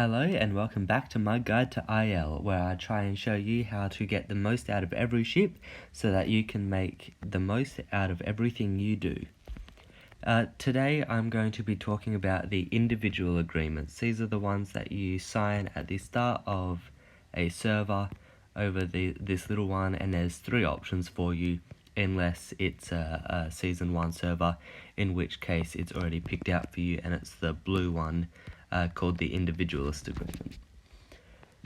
Hello and welcome back to my guide to IL, where I try and show you how to get the most out of every ship so that you can make the most out of everything you do. Today I'm going to be talking about the individual agreements. These are the ones that you sign at the start of a server over this little one, and there's 3 options for you unless it's a Season 1 server, in which case it's already picked out for you and it's the blue one called the individualist agreement.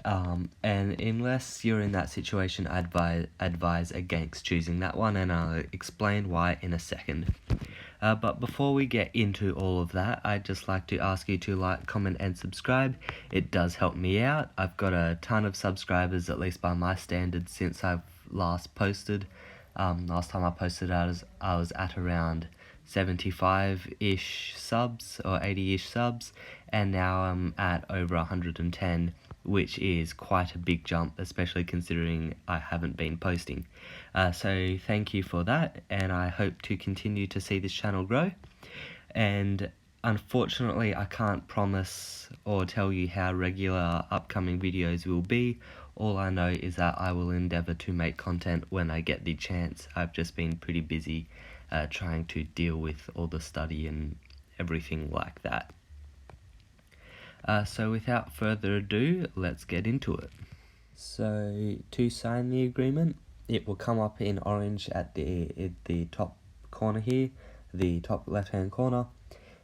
And unless you're in that situation, I advise against choosing that one, and I'll explain why in a second. But before we get into all of that, I'd just like to ask you to like, comment, and subscribe. It does help me out. I've got a ton of subscribers, at least by my standards, since I've last posted. Last time I posted I was at around 75-ish subs or 80-ish subs, and now I'm at over 110, which is quite a big jump, especially considering I haven't been posting. So thank you for that, and I hope to continue to see this channel grow. And unfortunately, I can't promise or tell you how regular upcoming videos will be. All I know is that I will endeavour to make content when I get the chance. I've just been pretty busy trying to deal with all the study and everything like that. So without further ado, let's get into it. So to sign the agreement, it will come up in orange at the top corner here, the top left hand corner,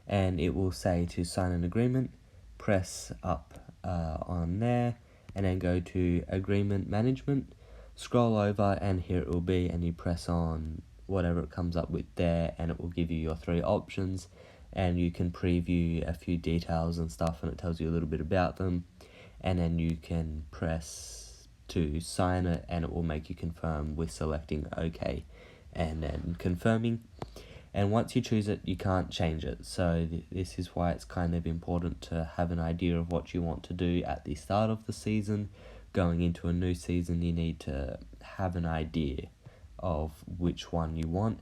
and it will say to sign an agreement. Press up on there and then go to agreement management, scroll over, and here it will be, and you press on whatever it comes up with there, and it will give you your 3 options, and you can preview a few details and stuff, and it tells you a little bit about them, and then you can press to sign it, and it will make you confirm with selecting OK and then confirming. And once you choose it, you can't change it. So this is why it's kind of important to have an idea of what you want to do at the start of the season. Going into a new season, you need to have an idea of which one you want.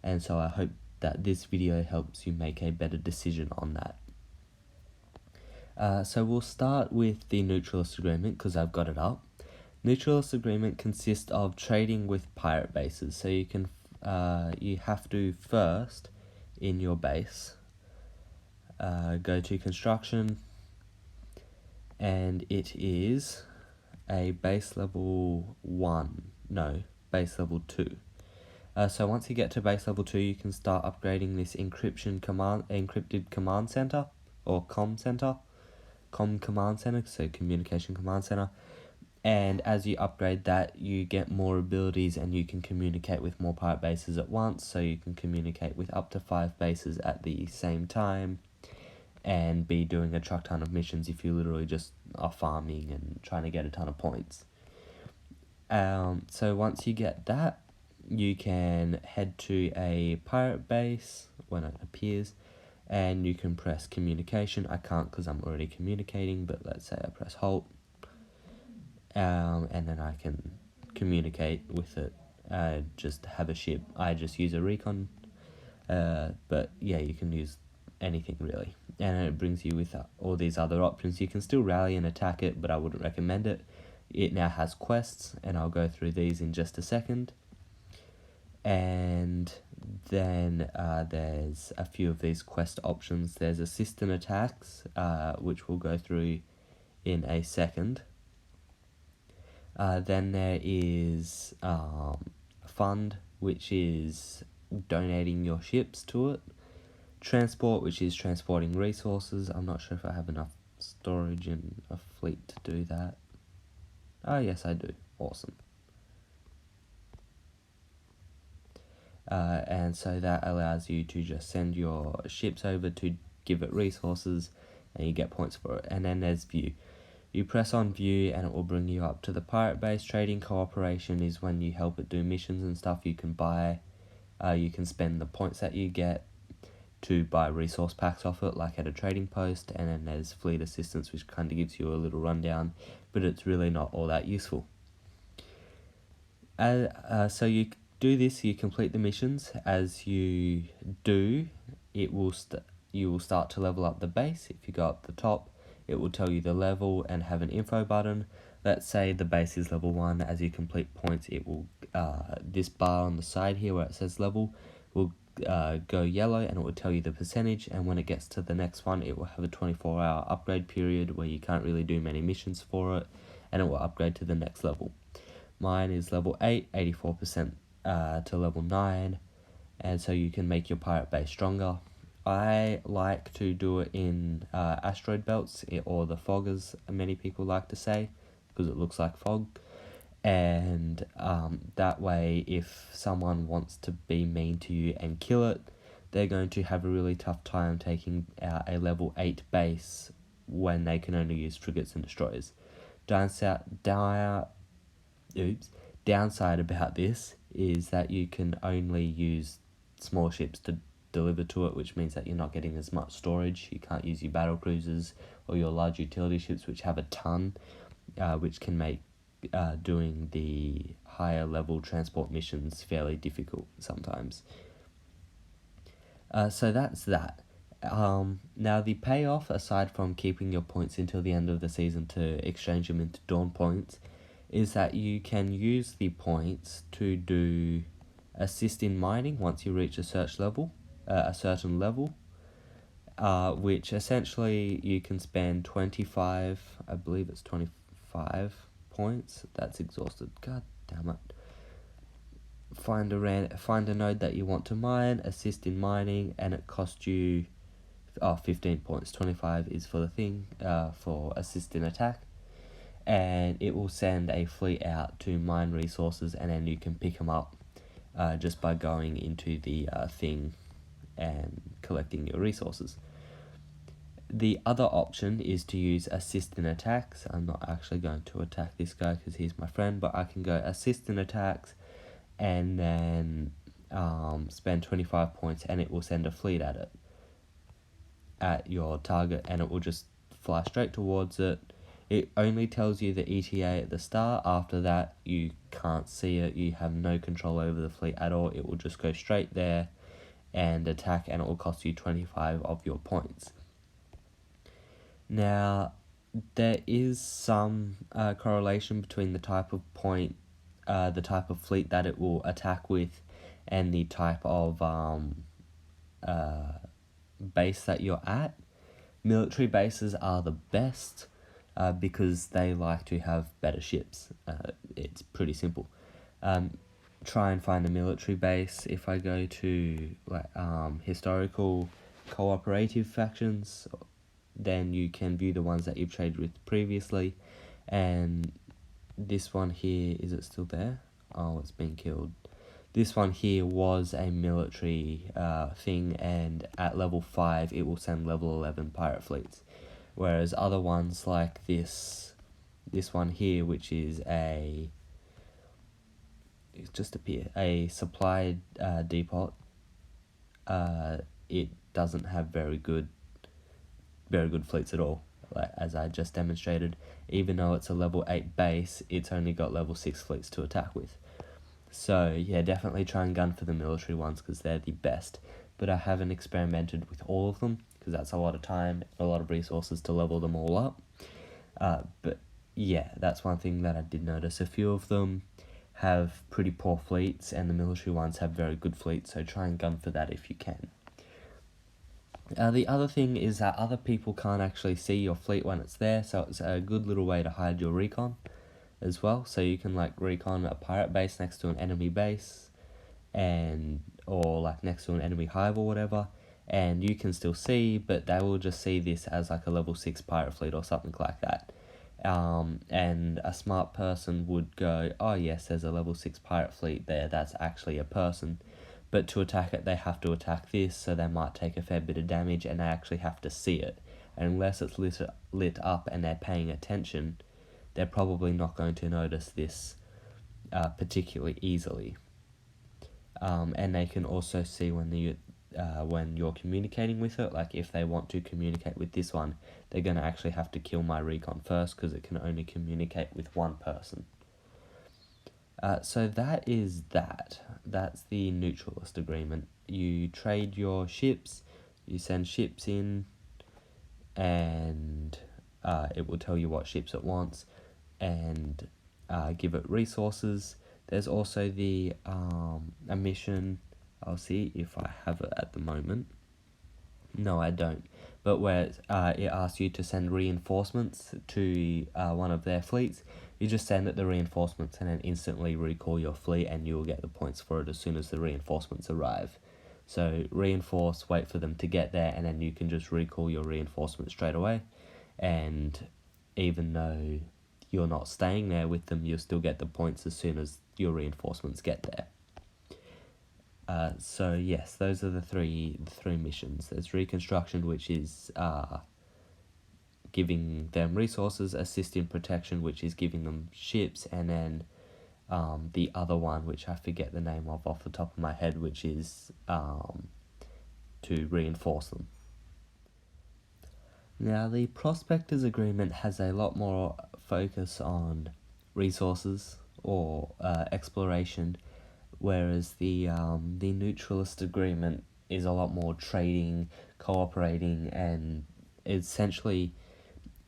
And so I hope that this video helps you make a better decision on that. So we'll start with the neutralist agreement because I've got it up. Neutralist agreement consists of trading with pirate bases. So you can you have to first, in your base, go to construction, and it is a base level 2. So once you get to base level 2, you can start upgrading this encrypted command center, or comm command center, so communication command center. And as you upgrade that, you get more abilities and you can communicate with more pirate bases at once. So you can communicate with up to 5 bases at the same time and be doing a truck ton of missions if you literally just are farming and trying to get a ton of points. So once you get that, you can head to a pirate base when it appears, and you can press communication. I can't because I'm already communicating, but let's say I press Halt. And then I can communicate with it, just have a ship. I just use a recon, but yeah, you can use anything really. And it brings you with all these other options. You can still rally and attack it, but I wouldn't recommend it. It now has quests, and I'll go through these in just a second. And then there's a few of these quest options. There's assistant attacks, which we'll go through in a second. Then there is fund, which is donating your ships to it. Transport, which is transporting resources. I'm not sure if I have enough storage in a fleet to do that. Oh yes, I do. Awesome. And so that allows you to just send your ships over to give it resources, and you get points for it. And then there's view. You press on view and it will bring you up to the pirate base. Trading cooperation is when you help it do missions and stuff. You can buy, you can spend the points that you get to buy resource packs off it, like at a trading post. And then there's fleet assistance, which kind of gives you a little rundown, but it's really not all that useful. So you do this, you complete the missions. As you do, it will you will start to level up the base. If you go up the top, it will tell you the level and have an info button. Let's say the base is level 1. As you complete points, it will this bar on the side here where it says level will go yellow, and it will tell you the percentage, and when it gets to the next one, it will have a 24-hour upgrade period where you can't really do many missions for it, and it will upgrade to the next level. Mine is level 8, 84% to level 9, and so you can make your pirate base stronger. I like to do it in asteroid belts, or the fog as many people like to say, because it looks like fog. And that way, if someone wants to be mean to you and kill it, they're going to have a really tough time taking out a level 8 base when they can only use frigates and destroyers. Downside about this is that you can only use small ships to deliver to it, which means that you're not getting as much storage. You can't use your battle cruisers or your large utility ships, which have a ton, which can make doing the higher level transport missions fairly difficult sometimes. So that's that. Now the payoff, aside from keeping your points until the end of the season to exchange them into Dawn points, is that you can use the points to do assist in mining once you reach a certain level, which essentially you can spend 25, I believe it's 25 points. That's exhausted. God damn it. Find a node that you want to mine, assist in mining, and it costs you 15 points. 25 is for the thing, for assist in attack, and it will send a fleet out to mine resources, and then you can pick them up just by going into the thing and collecting your resources. The other option is to use assist in attacks. I'm not actually going to attack this guy because he's my friend, but I can go assist in attacks and then spend 25 points, and it will send a fleet at your target, and it will just fly straight towards it. It only tells you the ETA at the start. After that, you can't see it. You have no control over the fleet at all. It will just go straight there and attack, and it will cost you 25 of your points. Now, there is some correlation between the type of the type of fleet that it will attack with, and the type of base that you're at. Military bases are the best because they like to have better ships. It's pretty simple. Try and find a military base. If I go to historical cooperative factions, then you can view the ones that you've traded with previously, and this one here, is it still there? Oh, it's been killed. This one here was a military thing, and at level 5 it will send level 11 pirate fleets, whereas other ones like this one here, which is a supply depot, it doesn't have very good fleets at all. Like, as I just demonstrated, even though it's a level 8 base, it's only got level 6 fleets to attack with. So yeah, definitely try and gun for the military ones because they're the best. But I haven't experimented with all of them because that's a lot of time and a lot of resources to level them all up. But yeah, that's one thing that I did notice. A few of them have pretty poor fleets, and the military ones have very good fleets, so try and gun for that if you can. The other thing is that other people can't actually see your fleet when it's there, so it's a good little way to hide your recon as well. So you can recon a pirate base next to an enemy base, or next to an enemy hive or whatever, and you can still see, but they will just see this as a level 6 pirate fleet or something like that. And a smart person would go, oh yes, there's a level 6 pirate fleet there, that's actually a person. But to attack it, they have to attack this, so they might take a fair bit of damage, and they actually have to see it. And unless it's lit up and they're paying attention, they're probably not going to notice this particularly easily. And they can also see when you're communicating with it. Like, if they want to communicate with this one, they're going to actually have to kill my recon first, because it can only communicate with one person. So that is that. That's the neutralist agreement. You trade your ships, you send ships in, and it will tell you what ships it wants and give it resources. There's also the a mission. I'll see if I have it at the moment. No, I don't. But where it asks you to send reinforcements to one of their fleets, you just send it the reinforcements and then instantly recall your fleet, and you will get the points for it as soon as the reinforcements arrive. So reinforce, wait for them to get there, and then you can just recall your reinforcements straight away. And even though you're not staying there with them, you'll still get the points as soon as your reinforcements get there. So yes, those are the three missions. There's reconstruction, which is giving them resources, assist in protection, which is giving them ships, and then the other one, which I forget the name of off the top of my head, which is to reinforce them. Now, the Prospectors Agreement has a lot more focus on resources or exploration, whereas the neutralist agreement is a lot more trading, cooperating, and essentially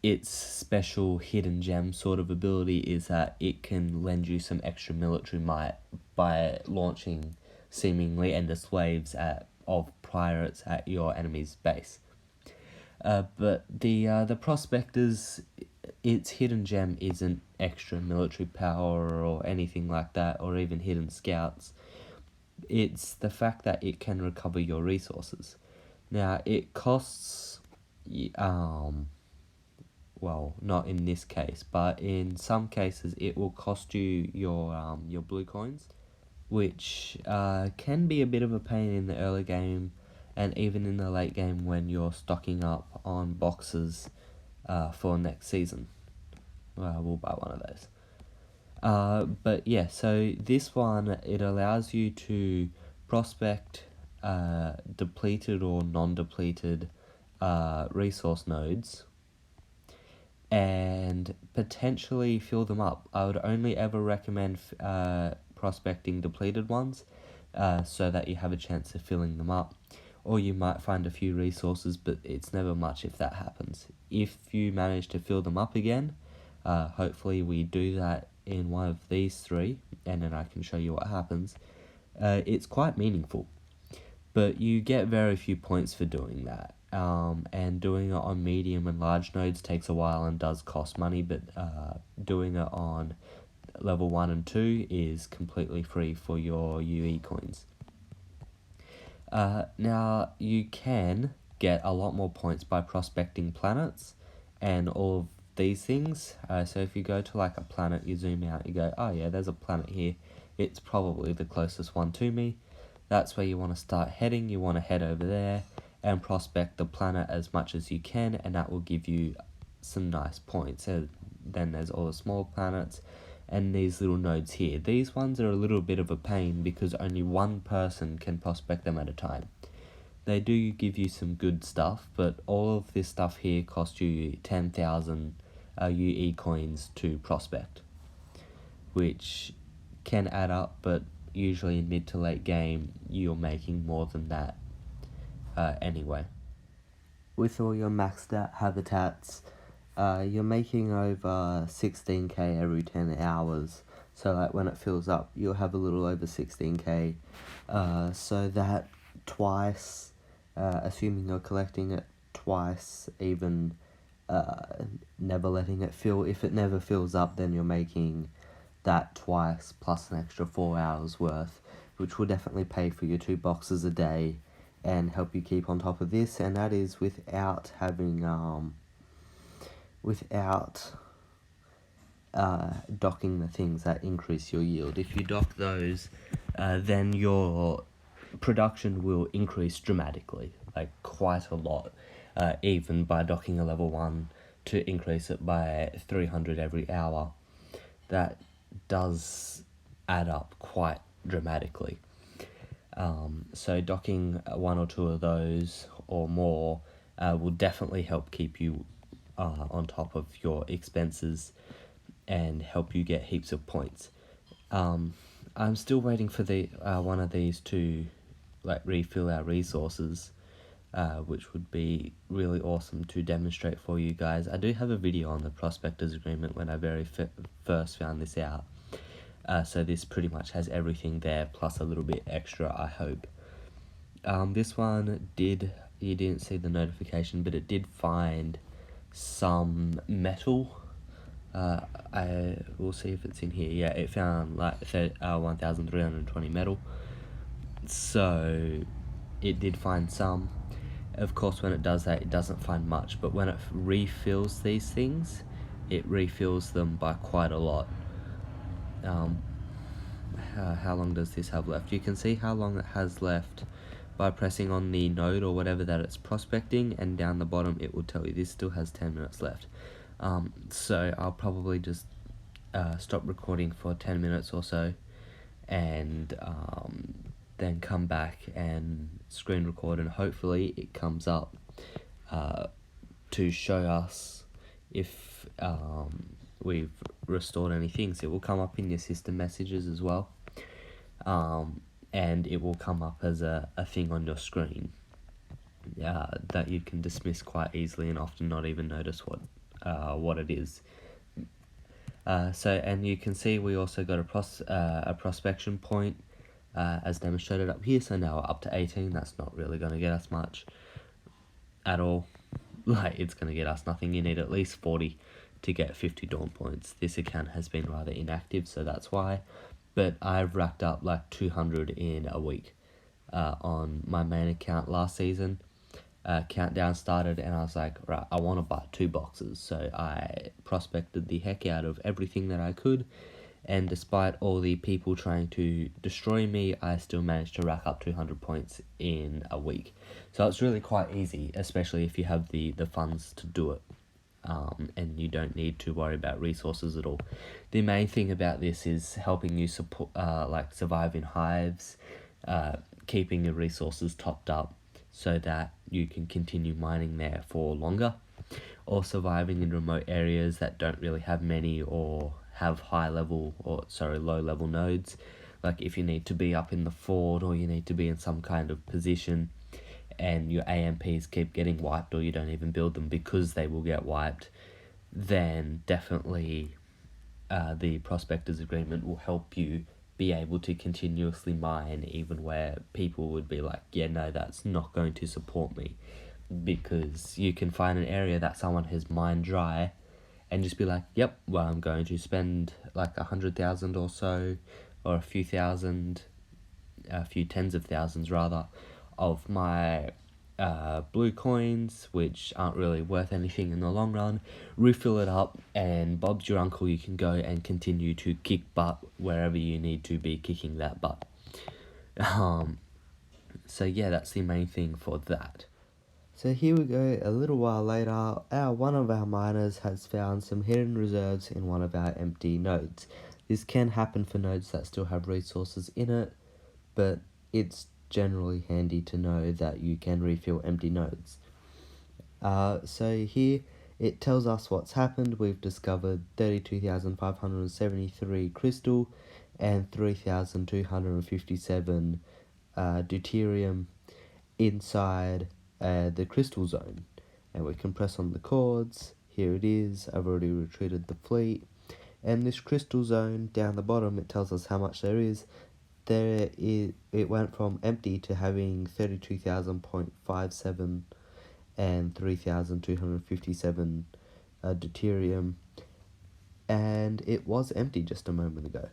its special hidden gem sort of ability is that it can lend you some extra military might by launching seemingly endless waves of pirates at your enemy's base. But the Prospectors, its hidden gem isn't extra military power or anything like that, or even hidden scouts. It's the fact that it can recover your resources. Now, it costs, well, not in this case, but in some cases it will cost you your blue coins, which can be a bit of a pain in the early game, and even in the late game when you're stocking up on boxes for next season. We'll buy one of those. But yeah, so this one, it allows you to prospect depleted or non-depleted resource nodes and potentially fill them up. I would only ever recommend prospecting depleted ones so that you have a chance of filling them up. Or you might find a few resources, but it's never much if that happens. If you manage to fill them up again, hopefully we do that in one of these three, and then I can show you what happens. It's quite meaningful, but you get very few points for doing that. And doing it on medium and large nodes takes a while and does cost money, but doing it on level 1 and 2 is completely free for your UE coins. Now, you can get a lot more points by prospecting planets and all of these things. So if you go to like a planet, you zoom out, you go, oh yeah, there's a planet here. It's probably the closest one to me. That's where you want to start heading. You want to head over there and prospect the planet as much as you can, and that will give you some nice points. So then there's all the small planets and these little nodes here. These ones are a little bit of a pain because only one person can prospect them at a time. They do give you some good stuff, but all of this stuff here costs you 10,000 UE coins to prospect, which can add up, but usually in mid to late game you're making more than that anyway. With all your maxed out habitats, you're making over 16k every 10 hours. So like when it fills up, you'll have a little over 16k. So that twice, assuming you're collecting it twice, even never letting it fill. If it never fills up, then you're making that twice plus an extra 4 hours worth, which will definitely pay for your 2 boxes a day and help you keep on top of this. And that is without having docking the things that increase your yield. If you dock those, then your production will increase dramatically, like quite a lot, even by docking a level 1 to increase it by 300 every hour. That does add up quite dramatically. So docking 1 or 2 of those or more will definitely help keep you on top of your expenses and help you get heaps of points. I'm still waiting for the one of these to like refill our resources, which would be really awesome to demonstrate for you guys. I do have a video on the prospectors agreement when I very first found this out. So this pretty much has everything there, plus a little bit extra, I hope. This one you didn't see the notification, but it did find some metal. I will see if it's in here. Yeah, it found like 1,320 metal. So it did find some. Of course, when it does that, it doesn't find much, but when it refills these things, it refills them by quite a lot. How long does this have left? You can see how long it has left by pressing on the node or whatever that it's prospecting, and down the bottom it will tell you this still has 10 minutes left. So I'll probably just stop recording for 10 minutes or so, and then come back and screen record, and hopefully it comes up to show us if we've restored any things. It will come up in your system messages as well, and it will come up as a thing on your screen that you can dismiss quite easily and often not even notice what it is. And you can see we also got a prospection point as demonstrated up here. So now we're up to 18. That's not really going to get us much at all. Like, it's going to get us nothing. You need at least 40 to get 50 dawn points. This account has been rather inactive, so that's why. But I've racked up like 200 in a week on my main account last season. Countdown started and I was like, right, I want to buy 2 boxes. So I prospected the heck out of everything that I could, and despite all the people trying to destroy me, I still managed to rack up 200 points in a week. So it's really quite easy, especially if you have the funds to do it, and you don't need to worry about resources at all. The main thing about this is helping you support, survive in hives, keeping your resources topped up, so that you can continue mining there for longer, or surviving in remote areas that don't really have many or have low level nodes. Like if you need to be up in the fort, or you need to be in some kind of position and your AMPs keep getting wiped, or you don't even build them because they will get wiped, then definitely the prospectors agreement will help you be able to continuously mine, even where people would be like, yeah, no, that's not going to support me, because you can find an area that someone has mined dry and just be like, yep, well, I'm going to spend like 100,000 or so, or a few tens of thousands rather, of my blue coins, which aren't really worth anything in the long run, refill it up, and Bob's your uncle, you can go and continue to kick butt wherever you need to be kicking that butt. So yeah, that's the main thing for that. So here we go, a little while later, one of our miners has found some hidden reserves in one of our empty nodes. This can happen for nodes that still have resources in it, but it's generally handy to know that you can refill empty nodes. So here it tells us what's happened. We've discovered 32,573 crystal and 3,257 deuterium inside the crystal zone, and we can press on the cords. Here it is. I've already retreated the fleet, and this crystal zone down the bottom, it tells us how much there is. It went from empty to having 32,000.57 and 3,257 deuterium, and it was empty just a moment ago.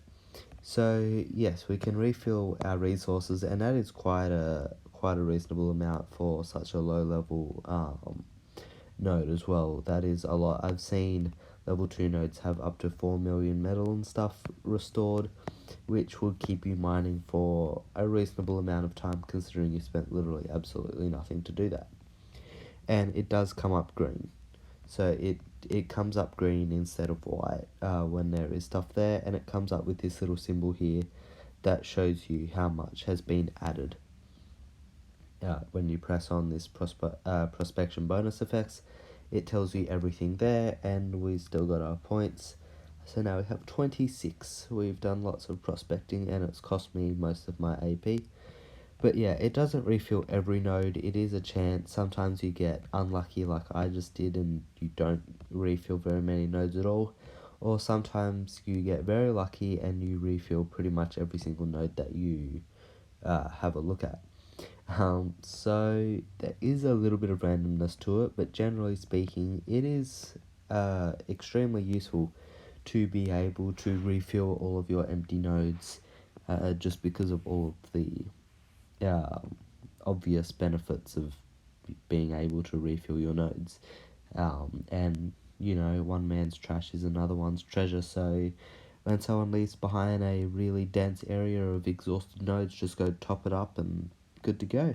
So yes, we can refill our resources, and that is quite a reasonable amount for such a low level node as well. That is a lot. I've seen level 2 nodes have up to 4 million metal and stuff restored, which will keep you mining for a reasonable amount of time, considering you spent literally absolutely nothing to do that. And it does come up green. So it comes up green instead of white when there is stuff there, and it comes up with this little symbol here that shows you how much has been added. When you press on this prospection bonus effects, it tells you everything there, and we still got our points. So now we have 26. We've done lots of prospecting, and it's cost me most of my AP. But yeah, it doesn't refill every node. It is a chance. Sometimes you get unlucky like I just did and you don't refill very many nodes at all. Or sometimes you get very lucky and you refill pretty much every single node that you have a look at. So there is a little bit of randomness to it, but generally speaking, it is extremely useful to be able to refill all of your empty nodes just because of all of the obvious benefits of being able to refill your nodes. And, you know, one man's trash is another one's treasure, so when someone leaves behind a really dense area of exhausted nodes, just go top it up and good to go.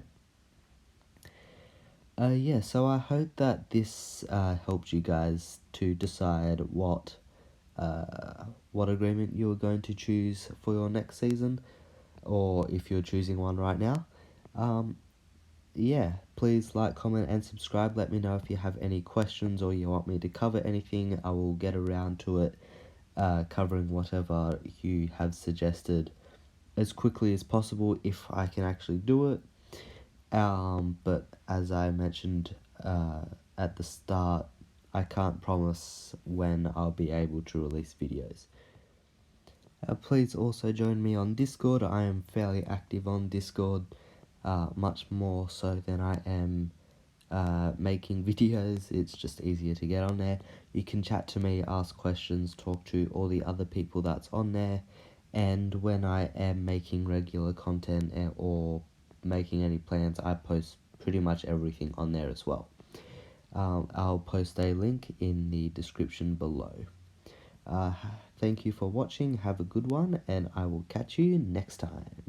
Yeah, so I hope that this helped you guys to decide what agreement you are going to choose for your next season, or if you're choosing one right now. Yeah, please like, comment, and subscribe. Let me know if you have any questions or you want me to cover anything. I will get around to it, covering whatever you have suggested as quickly as possible if I can actually do it. But as I mentioned at the start, I can't promise when I'll be able to release videos. Please also join me on Discord. I am fairly active on Discord, much more so than I am making videos. It's just easier to get on there. You can chat to me, ask questions, talk to all the other people that's on there, and when I am making regular content or making any plans, I post pretty much everything on there as well. I'll post a link in the description below. Thank you for watching, have a good one, and I will catch you next time.